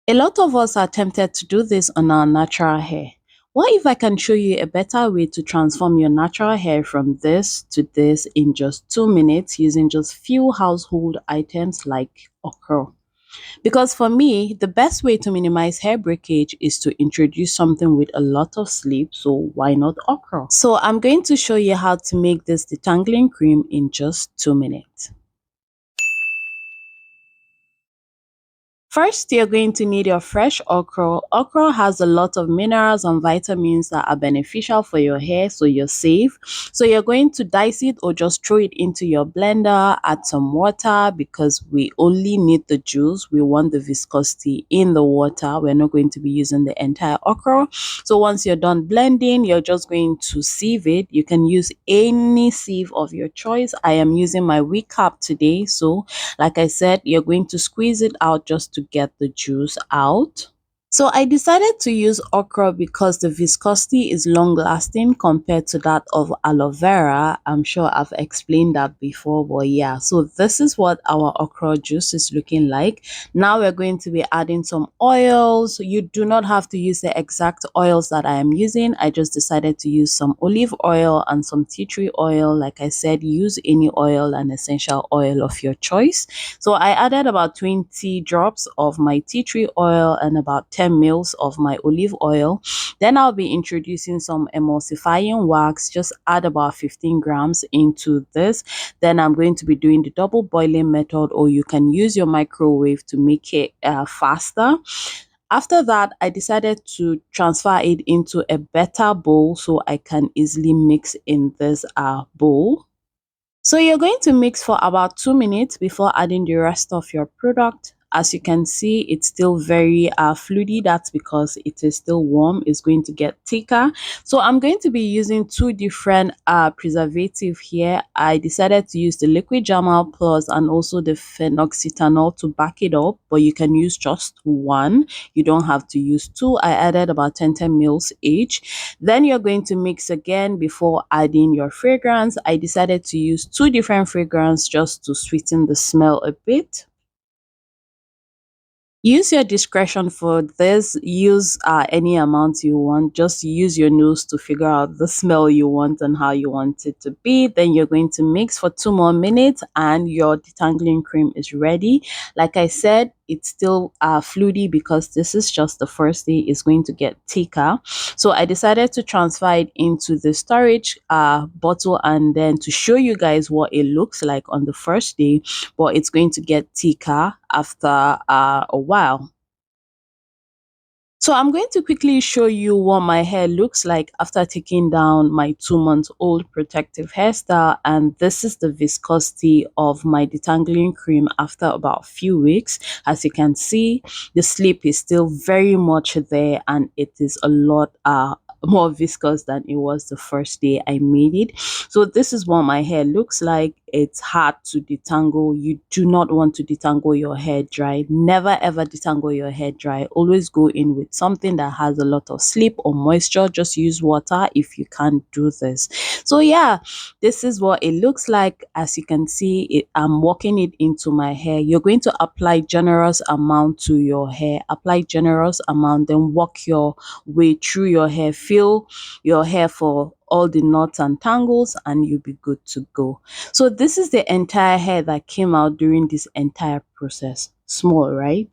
A lot of us are tempted to do this on our natural hair. What if I can show you a better way to transform your natural hair from this to this in just 2 minutes using just few household items like okra? Because for me, the best way to minimize hair breakage is to introduce something with a lot of sleep, so why not okra? So I'm going to show you how to make this detangling cream in just 2 minutes. First, you're going to need your fresh okra. Okra has a lot of minerals and vitamins that are beneficial for your hair, so you're safe. So you're going to dice it or just throw it into your blender, add some water because we only need the juice. We want the viscosity in the water. We're not going to be using the entire okra. So once you're done blending, you're just going to sieve it. You can use any sieve of your choice. I am using my wig cap today, so like I said, you're going to squeeze it out just to get the juice out. So I decided to use okra because the viscosity is long lasting compared to that of aloe vera. I'm sure I've explained that before, but yeah, so this is what our okra juice is looking like. Now we're going to be adding some oils. You do not have to use the exact oils that I am using. I just decided to use some olive oil and some tea tree oil. Like I said, use any oil and essential oil of your choice. So I added about 20 drops of my tea tree oil and about 10 mils of my olive oil. Then I'll be introducing some emulsifying wax. Just add about 15 grams into this. Then I'm going to be doing the double boiling method, or you can use your microwave to make it faster. After that, I decided to transfer it into a better bowl so I can easily mix in this bowl. So you're going to mix for about 2 minutes before adding the rest of your product. As you can see, it's still very fluidy. That's because it is still warm. It's going to get thicker. So I'm going to be using two different preservative here. I decided to use the liquid Jamal Plus and also the phenoxyethanol to back it up, but you can use just one. You don't have to use two. I added about 10 mils each. Then you're going to mix again before adding your fragrance. I decided to use two different fragrances just to sweeten the smell a bit. Use your discretion for this. Use any amount you want. Just use your nose to figure out the smell you want and how you want it to be. Then you're going to mix for 2 more minutes and your detangling cream is ready. Like I said, it's still fluidy because this is just the first day. It's going to get thicker. So I decided to transfer it into the storage bottle, and then to show you guys what it looks like on the first day, but it's going to get thicker after a while. So I'm going to quickly show you what my hair looks like after taking down my 2-month-old protective hairstyle, and this is the viscosity of my detangling cream after about a few weeks. As you can see, the slip is still very much there and it is a lot more viscous than it was the first day I made it. So this is what my hair looks like. It's hard to detangle. You do not want to detangle your hair dry. Never ever detangle your hair dry. Always go in with something that has a lot of slip or moisture. Just use water if you can't do this. So yeah, this is what it looks like. As you can see, I'm working it into my hair. You're going to apply generous amount to your hair. Apply generous amount, then work your way through your hair. Feel your hair for all the knots and tangles and you'll be good to go. So this is the entire hair that came out during this entire process. Small, right?